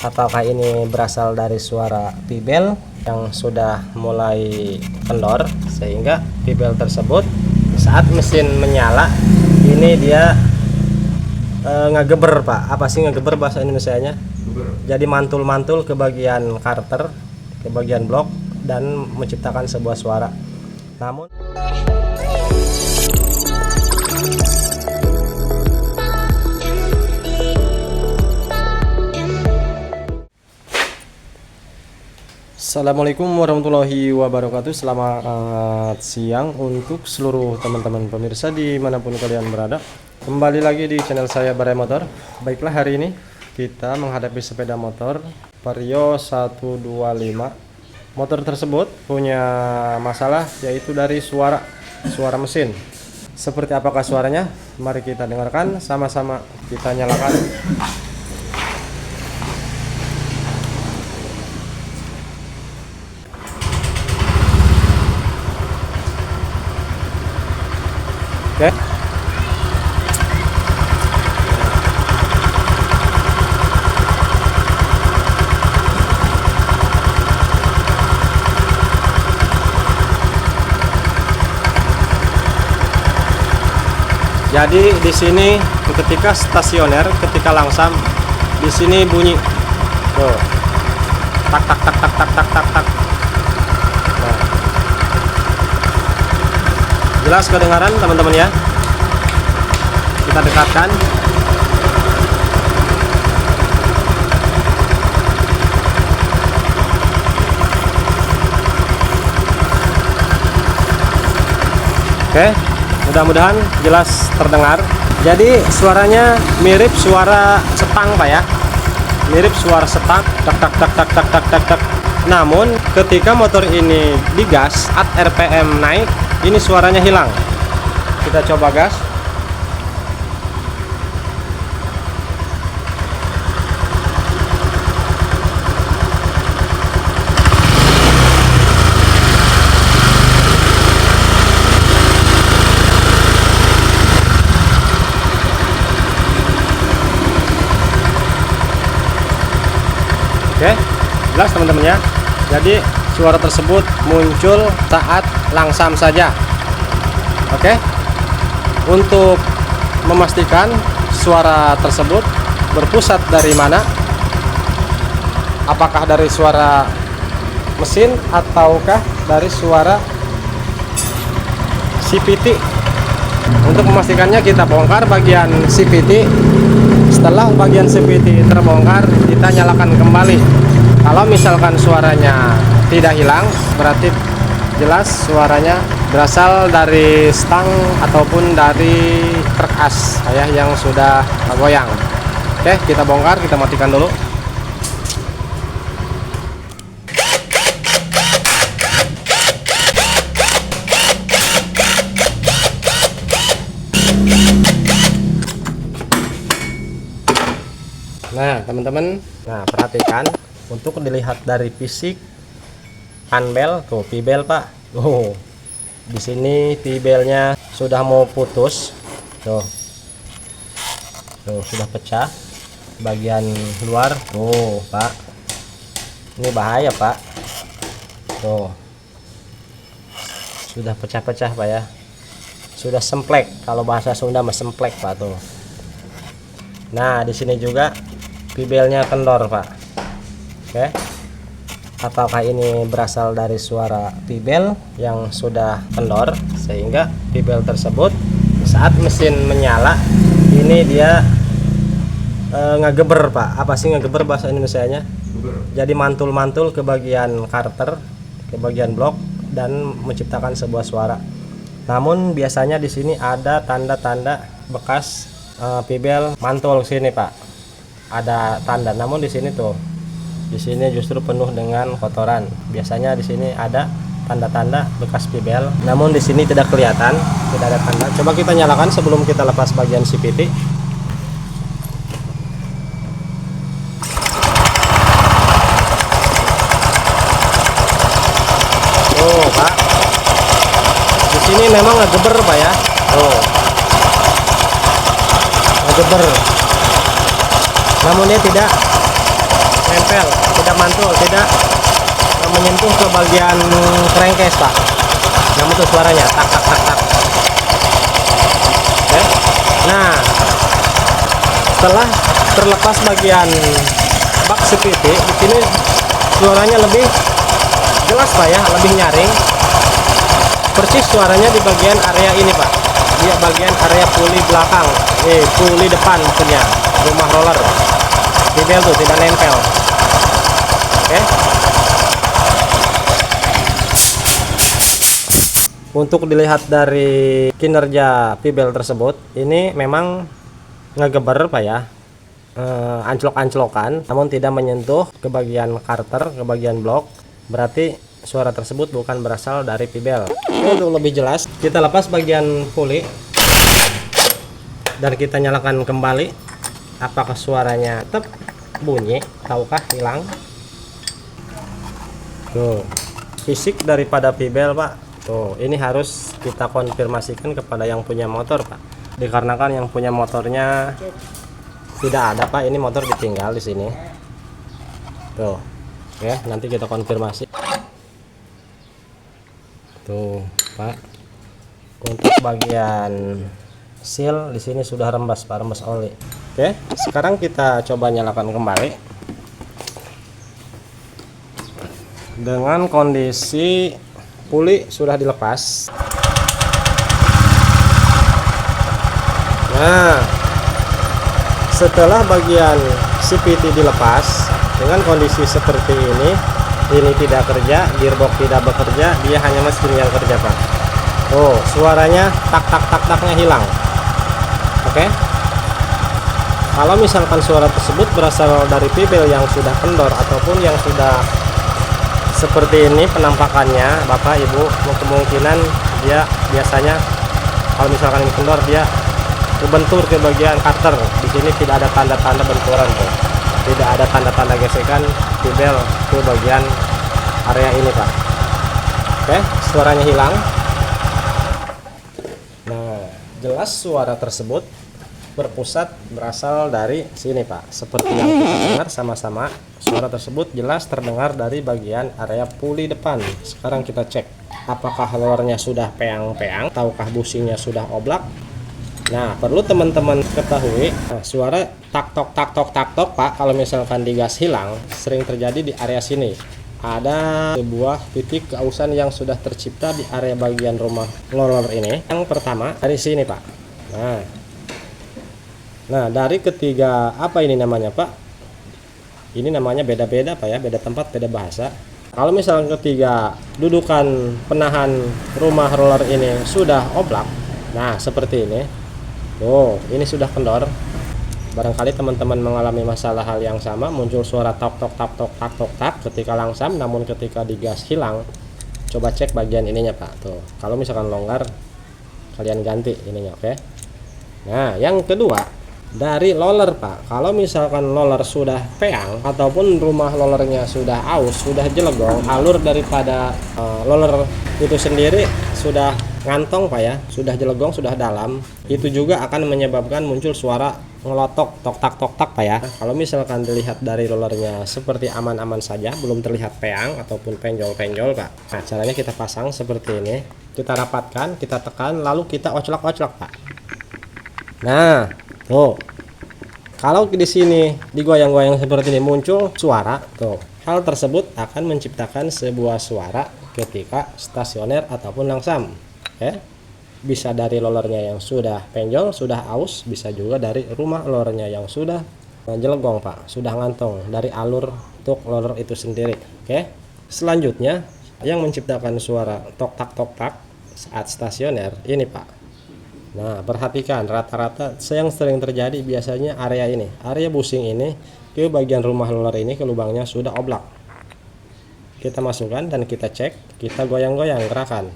Apakah ini berasal dari suara pibel yang sudah mulai kendor, sehingga pibel tersebut saat mesin menyala ini dia ngegeber, Pak. Apa sih ngegeber bahasa Indonesianya? Jadi mantul-mantul ke bagian karter, ke bagian blok, dan menciptakan sebuah suara. Namun Assalamualaikum warahmatullahi wabarakatuh. Selamat siang untuk seluruh teman-teman pemirsa dimanapun kalian berada. Kembali lagi di channel saya Barai Motor. Baiklah, hari ini kita menghadapi sepeda motor Vario 125. Motor tersebut punya masalah, yaitu dari suara mesin. Seperti apakah suaranya? Mari kita dengarkan sama-sama. Kita nyalakan. Oke. Jadi di sini ketika stasioner, ketika langsam, di sini bunyi. Tuh. Tak tak tak tak tak tak tak tak. Nah. Jelas kedengaran teman-teman ya. Kita dekatkan. Oke, mudah-mudahan jelas terdengar. Jadi suaranya mirip suara setang, Pak ya. Mirip suara setang, tak tak tak tak tak tak tak tak. Namun ketika motor ini digas, at RPM naik, ini suaranya hilang. Kita coba gas. Oke, jelas teman-teman ya. Jadi suara tersebut muncul saat langsam saja. Oke. Untuk memastikan suara tersebut berpusat dari mana? Apakah dari suara mesin ataukah dari suara CVT? Untuk memastikannya kita bongkar bagian CVT. Setelah bagian CVT terbongkar, kita nyalakan kembali. Kalau misalkan suaranya tidak hilang, berarti jelas suaranya berasal dari stang ataupun dari truk as yang sudah goyang. Oke, kita bongkar, kita matikan dulu. Nah, teman-teman, perhatikan untuk dilihat dari fisik panbel, tuh pibel, Pak. Di sini pibelnya sudah mau putus. Tuh sudah pecah bagian luar. Tuh, Pak. Ini bahaya, Pak. Tuh. Sudah pecah-pecah, Pak ya. Sudah semplek, kalau bahasa Sunda mah semplek, Pak, tuh. Nah, di sini juga pibelnya kendor, Pak. Oke. Apakah ini berasal dari suara pibel yang sudah kendor, sehingga pibel tersebut saat mesin menyala ini dia ngegeber, Pak. Apa sih ngegeber bahasa Indonesianya? Jadi mantul-mantul ke bagian karter, ke bagian blok, dan menciptakan sebuah suara. Namun biasanya di sini ada tanda-tanda bekas pibel mantul sini, Pak. Ada tanda, namun di sini tuh, di sini justru penuh dengan kotoran. Biasanya di sini ada tanda-tanda bekas pibel, namun di sini tidak kelihatan, tidak ada tanda. Coba kita nyalakan sebelum kita lepas bagian CVT. Oh, Pak. Di sini memang ngegeber, Pak ya. Oh. Ngegeber. Namun dia tidak nempel, tidak mantul, tidak menyentuh ke bagian crankcase Pak. Namun tuh suaranya tak tak tak tak. Oke. Nah, setelah terlepas bagian bak CVT, di sini suaranya lebih jelas Pak ya, lebih nyaring. Persis suaranya di bagian area ini Pak, di bagian area puli belakang, puli depan maksudnya, rumah roller. Pibel tuh tidak nempel. Oke. Untuk dilihat dari kinerja pibel tersebut, ini memang ngegeber Pak ya, anclok-anclokan, namun tidak menyentuh ke bagian karter, ke bagian blok. Berarti suara tersebut bukan berasal dari pibel. Untuk lebih jelas, kita lepas bagian puli dan kita nyalakan kembali. Apakah suaranya tetap bunyi ataukah hilang? Tuh, fisik daripada pibel Pak. Tuh, ini harus kita konfirmasikan kepada yang punya motor Pak. Dikarenakan yang punya motornya tidak ada Pak, ini motor ditinggal di sini. Tuh, ya nanti kita konfirmasi. Tuh Pak, untuk bagian seal di sini sudah rembas Pak, rembas oli. Oke, sekarang kita coba nyalakan kembali dengan kondisi puli sudah dilepas. Nah, setelah bagian CVT dilepas dengan kondisi seperti ini tidak kerja, gearbox tidak bekerja, dia hanya mesin yang kerja Pak. Oh, suaranya tak tak tak taknya hilang. Oke. Kalau misalkan suara tersebut berasal dari pibel yang sudah kendor ataupun yang sudah seperti ini penampakannya Bapak Ibu, kemungkinan dia biasanya kalau misalkan ini kendor dia bentur ke bagian cutter. Di sini tidak ada tanda-tanda benturan tuh, tidak ada tanda-tanda gesekan pibel ke bagian area ini Pak. Oke, suaranya hilang. Nah, jelas suara tersebut berpusat berasal dari sini Pak, seperti yang kita dengar sama-sama. Suara tersebut jelas terdengar dari bagian area puli depan. Sekarang kita cek apakah rollernya sudah peang-peang ataukah bushingnya sudah oblak. Nah, perlu teman-teman ketahui, suara tak tok tak tok tak tok Pak, kalau misalkan digas hilang sering terjadi di area sini. Ada sebuah titik keausan yang sudah tercipta di area bagian rumah roller ini. Yang pertama dari sini Pak. Nah, dari ketiga, apa ini namanya Pak? Ini namanya beda-beda Pak ya, beda tempat, beda bahasa. Kalau misalnya ketiga dudukan penahan rumah roller ini sudah oblak, nah seperti ini. Oh, ini sudah kendor. Barangkali teman-teman mengalami masalah hal yang sama, muncul suara tok tok tak tok tak tok tak ketika langsam, namun ketika digas hilang. Coba cek bagian ininya Pak. Tuh, kalau misalkan longgar, kalian ganti ininya, oke? Nah, yang kedua, dari roller Pak, kalau misalkan roller sudah peang ataupun rumah rollernya sudah aus, sudah jelegong, alur daripada roller itu sendiri sudah ngantong Pak ya, sudah jelegong, sudah dalam, itu juga akan menyebabkan muncul suara ngelotok tok tak Pak ya. Kalau misalkan dilihat dari rollernya seperti aman-aman saja, belum terlihat peang ataupun penjol-penjol Pak. Nah, caranya kita pasang seperti ini, kita rapatkan, kita tekan, lalu kita oclok-oclok Pak. Nah, tuh, kalau di sini digoyang-goyang seperti ini muncul suara, tuh, hal tersebut akan menciptakan sebuah suara ketika stasioner ataupun langsam. Bisa dari rollernya yang sudah penjol, sudah aus, bisa juga dari rumah rollernya yang sudah jelegong Pak, sudah ngantong dari alur untuk roller itu sendiri. Selanjutnya yang menciptakan suara tok tak saat stasioner ini Pak. Nah, perhatikan rata-rata yang sering terjadi biasanya area ini, area bushing ini ke bagian rumah roller ini, ke lubangnya sudah oblak. Kita masukkan dan kita cek, kita goyang-goyang gerakan.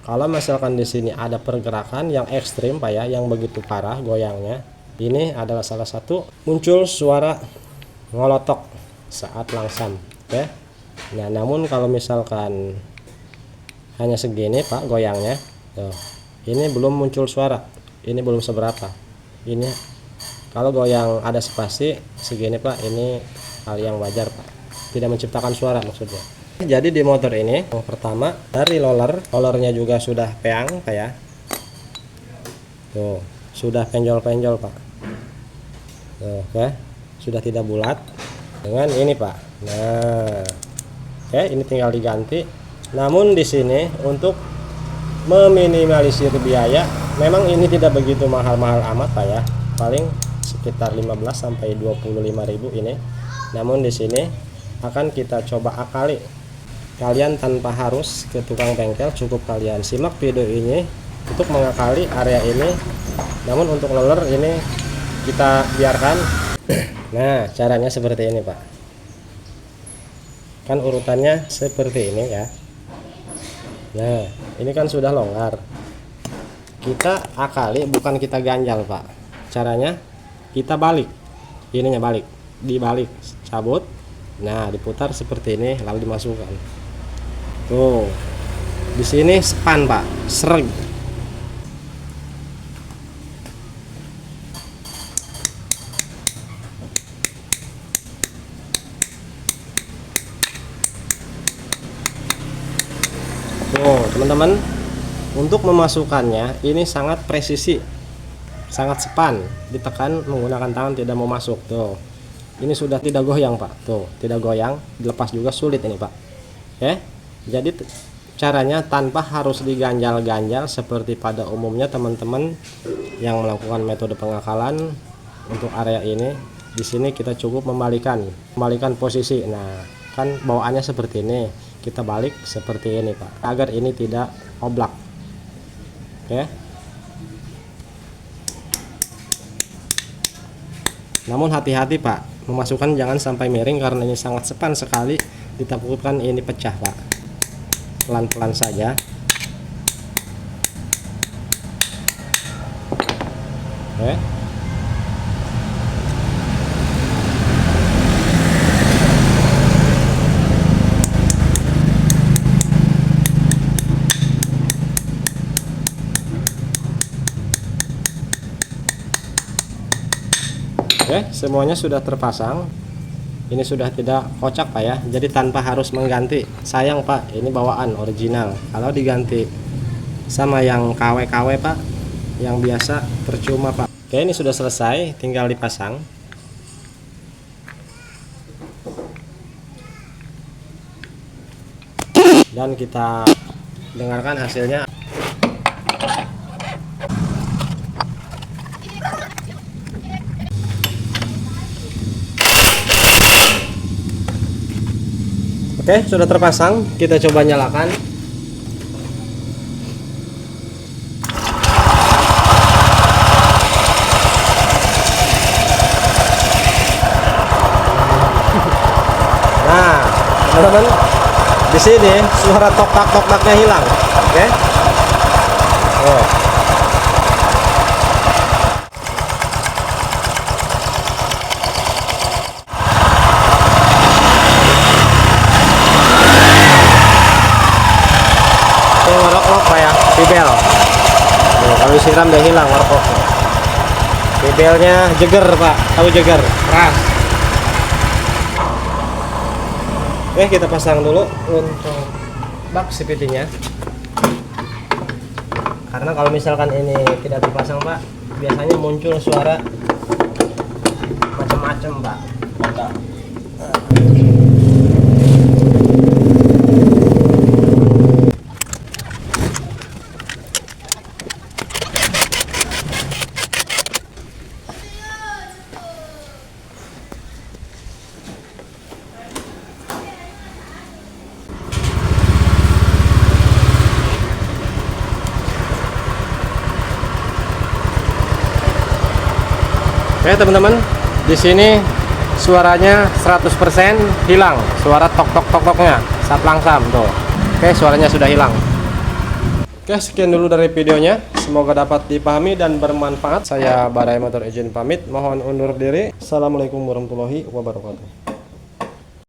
Kalau misalkan di sini ada pergerakan yang ekstrim Pak ya, yang begitu parah goyangnya, ini adalah salah satu muncul suara ngolotok saat langsam. Nah, namun kalau misalkan hanya segini Pak goyangnya, tuh, ini belum muncul suara, ini belum seberapa. Ini kalau goyang ada spasi segini Pak, ini hal yang wajar Pak. tidak menciptakan suara maksudnya. Jadi di motor ini yang pertama dari rollernya juga sudah peang Pak ya. Tuh, sudah penjol-penjol Pak. Tuh, oke. Sudah tidak bulat dengan ini Pak. Nah, oke, ini tinggal diganti. Namun di sini untuk meminimalisir biaya, memang ini tidak begitu mahal-mahal amat Pak ya. Paling sekitar 15 sampai 25.000 ini. Namun di sini akan kita coba akali. Kalian tanpa harus ke tukang bengkel, cukup kalian simak video ini untuk mengakali area ini. Namun untuk roller ini kita biarkan. Nah, caranya seperti ini Pak. Kan urutannya seperti ini ya. Nah, ini kan sudah longgar. Kita akali, bukan kita ganjal Pak. Caranya kita balik, ininya balik, dibalik, cabut, nah diputar seperti ini lalu dimasukkan. Tuh, di sini span Pak, sereg. Tuh teman-teman, untuk memasukkannya ini sangat presisi, sangat sepan, ditekan menggunakan tangan tidak mau masuk. Tuh, ini sudah tidak goyang Pak. Tuh, tidak goyang, dilepas juga sulit ini Pak. Oke, jadi caranya tanpa harus diganjal-ganjal seperti pada umumnya teman-teman yang melakukan metode pengakalan untuk area ini. Di sini kita cukup membalikan posisi. Nah, kan bawaannya seperti ini, kita balik seperti ini Pak, agar ini tidak oblak. Oke. Namun hati-hati Pak, memasukkan jangan sampai miring karena ini sangat sepan sekali, ditakutkan ini pecah Pak. Pelan-pelan saja. Oke. Oke, semuanya sudah terpasang. Ini sudah tidak kocak Pak ya. Jadi tanpa harus mengganti. Sayang Pak, ini bawaan original. Kalau diganti sama yang KW-KW Pak, yang biasa percuma Pak. Oke, ini sudah selesai, tinggal dipasang. Dan kita dengarkan hasilnya. Oke, sudah terpasang, kita coba nyalakan. Nah, teman-teman, di sini suara tok-tak-tok-taknya hilang. Oke. Oh. Bibel. Kalau disiram dia hilang warkopnya. Bibelnya jeger Pak, tahu jeger, keras. Oke, kita pasang dulu untuk bak CVT-nya. Karena kalau misalkan ini tidak dipasang Pak, biasanya muncul suara macam-macam Pak. Oke teman-teman, di sini suaranya 100% hilang, suara tok-tok-tok-toknya saat langsam tuh. Oke, suaranya sudah hilang. Oke, sekian dulu dari videonya. Semoga dapat dipahami dan bermanfaat. Saya Barai Motor Izin pamit, mohon undur diri. Assalamualaikum warahmatullahi wabarakatuh.